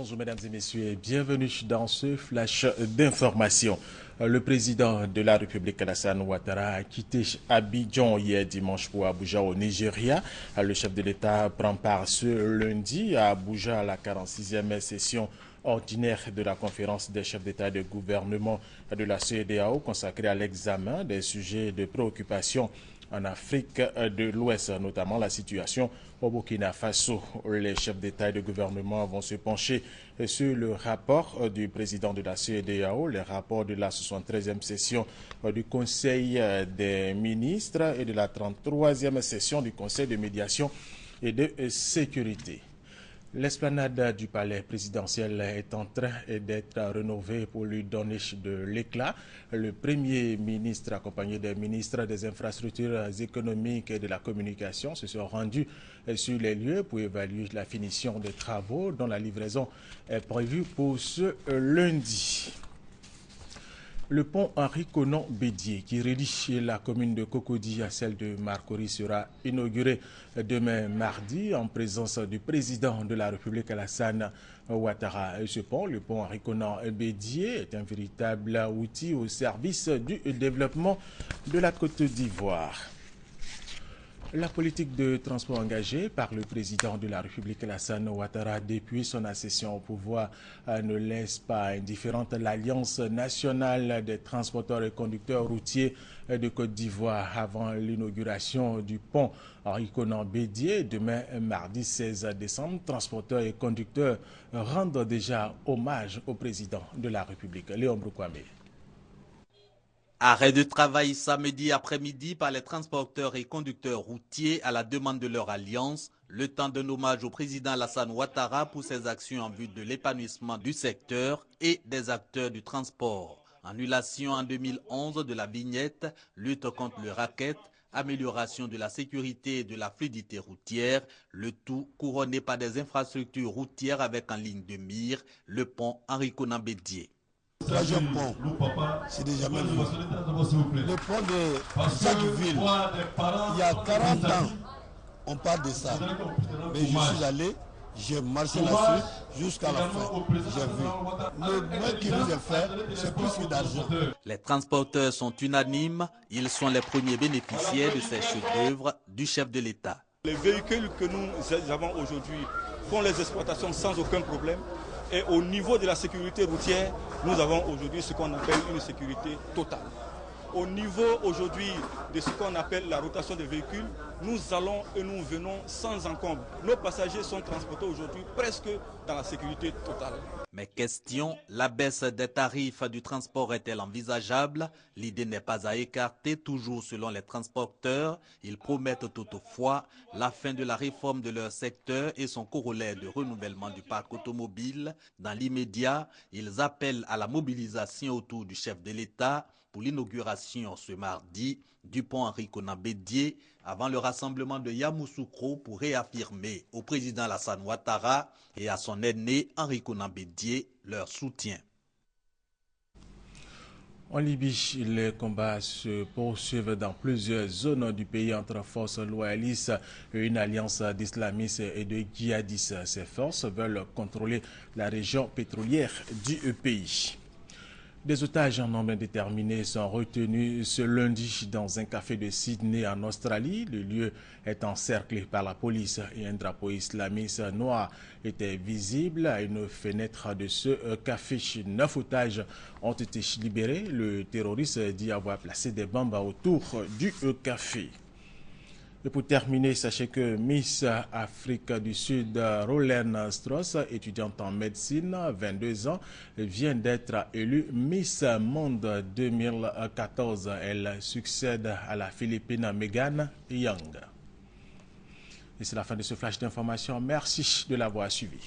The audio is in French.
Bonjour mesdames et messieurs et bienvenue dans ce flash d'information. Le président de la République, Alassane Ouattara, a quitté Abidjan hier dimanche pour Abuja au Nigeria. Le chef de l'État prend part ce lundi à Abuja à la 46e session ordinaire de la conférence des chefs d'État et de gouvernement de la CEDEAO consacrée à l'examen des sujets de préoccupation en Afrique de l'Ouest, notamment la situation au Burkina Faso. Les chefs d'État et de gouvernement vont se pencher sur le rapport du président de la CEDEAO, le rapport de la 73e session du Conseil des ministres et de la 33e session du Conseil de médiation et de sécurité. L'esplanade du palais présidentiel est en train d'être rénovée pour lui donner de l'éclat. Le Premier ministre, accompagné des ministres des infrastructures économiques et de la communication, se sont rendus sur les lieux pour évaluer la finition des travaux dont la livraison est prévue pour ce lundi. Le pont Henri Konan-Bédié, qui relie la commune de Cocody à celle de Marcory, sera inauguré demain mardi en présence du président de la République, Alassane Ouattara. Ce pont, le pont Henri Konan-Bédié, est un véritable outil au service du développement de la Côte d'Ivoire. La politique de transport engagée par le président de la République, Alassane Ouattara, depuis son accession au pouvoir, ne laisse pas indifférente l'Alliance nationale des transporteurs et conducteurs routiers de Côte d'Ivoire avant l'inauguration du pont Henri Konan-Bédié. Demain, mardi 16 décembre, transporteurs et conducteurs rendent déjà hommage au président de la République, Léon Broukwame. Arrêt de travail samedi après-midi par les transporteurs et conducteurs routiers à la demande de leur alliance, le temps d'un hommage au président Alassane Ouattara pour ses actions en vue de l'épanouissement du secteur et des acteurs du transport. Annulation en 2011 de la vignette, lutte contre le racket, amélioration de la sécurité et de la fluidité routière, le tout couronné par des infrastructures routières avec en ligne de mire le pont Henri Konan-Bédié. Troisième pont, c'est déjà même vu. Le pont de Sackville, il y a 40 ans, on parle de ça. Mais je suis allé, j'ai marché là-dessus jusqu'à la fin. J'ai vu. Le moins qui nous est fait, c'est plus que d'argent. Les transporteurs sont unanimes. Ils sont les premiers bénéficiaires de ces chefs-d'œuvre du chef de l'État. Les véhicules que nous avons aujourd'hui font les exploitations sans aucun problème. Et au niveau de la sécurité routière, nous avons aujourd'hui ce qu'on appelle une sécurité totale. Au niveau aujourd'hui de ce qu'on appelle la rotation des véhicules, nous allons et nous venons sans encombre. Nos passagers sont transportés aujourd'hui presque dans la sécurité totale. Mais question, la baisse des tarifs du transport est-elle envisageable? L'idée n'est pas à écarter, toujours selon les transporteurs. Ils promettent toutefois la fin de la réforme de leur secteur et son corollaire de renouvellement du parc automobile. Dans l'immédiat, ils appellent à la mobilisation autour du chef de l'État pour l'inauguration ce mardi du pont Henri Konan-Bédié avant le rassemblement de Yamoussoukro pour réaffirmer au président Alassane Ouattara et à son aîné Henri Konan-Bédié leur soutien. En Libye, les combats se poursuivent dans plusieurs zones du pays entre forces loyalistes et une alliance d'islamistes et de djihadistes. Ces forces veulent contrôler la région pétrolière du pays. Des otages en nombre indéterminé sont retenus ce lundi dans un café de Sydney en Australie. Le lieu est encerclé par la police et un drapeau islamiste noir était visible à une fenêtre de ce café. 9 otages ont été libérés. Le terroriste dit avoir placé des bombes autour du café. Et pour terminer, sachez que Miss Afrique du Sud, Rolene Strauss, étudiante en médecine, 22 ans, vient d'être élue Miss Monde 2014. Elle succède à la Philippine Megan Young. Et c'est la fin de ce flash d'information. Merci de l'avoir suivi.